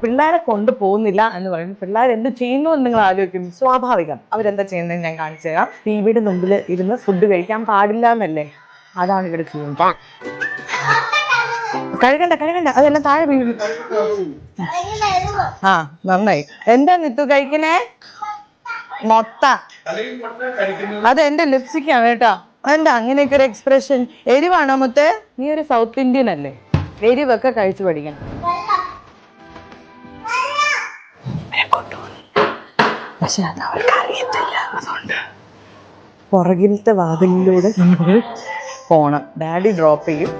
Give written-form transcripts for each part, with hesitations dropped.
പിള്ളേരെ കൊണ്ടുപോകുന്നില്ല എന്ന് പറയുന്നത് പിള്ളേർ എന്ത് ചെയ്യുന്നു എന്ന് നിങ്ങൾ ആലോചിക്കും. സ്വാഭാവികം. അവരെന്താ ചെയ്യുന്നത് ഞാൻ കാണിച്ചു തരാം. ടിവിയുടെ മുമ്പിൽ ഇരുന്ന് ഫുഡ് കഴിക്കാൻ പാടില്ല എന്നല്ലേ, അതാണ് ഇവിടെ ചെയ്യുന്നത്. കഴുകണ്ട അതെല്ലാം താഴെ വീഴും. ആ നന്നായി. എന്താ നിത്തു കഴിക്കണേ? മൊത്ത. അതെന്റെ ലിപ്സ്റ്റിക്കാണ് കേട്ടോ. എന്താ അങ്ങനെയൊക്കെ ഒരു എക്സ്പ്രഷൻ? എരിവാണോ മുത്തേ? നീ ഒരു സൗത്ത് ഇന്ത്യൻ അല്ലേ, എരിവൊക്കെ കഴിച്ചു പഠിക്കണം. പക്ഷെ അത് അവർക്ക് അറിയത്തില്ല. അതുകൊണ്ട് പുറകിലത്തെ വാതിലിലൂടെ നമ്മൾ പോണം. ഡാഡി ഡ്രോപ്പ് ചെയ്യും.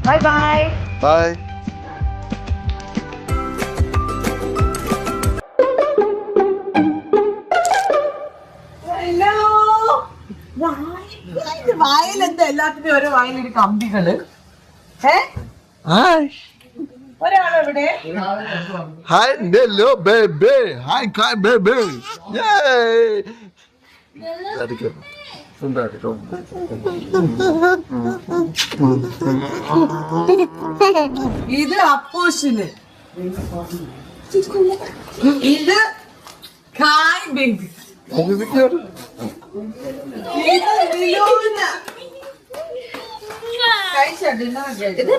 Bye bye. Bye. വായിലെന്താ എല്ലാത്തിനും ഓരോ വായിലൊരു കമ്പികള്? ഒരാളെവിടെ? Hi, hello, baby. Hi, baby. Yay. ഇത് അപ്പൂഷിന്, ഇത് ഖായ് ബിഗ്, ഇത് ലിലൂന്. കഴിച്ചോ?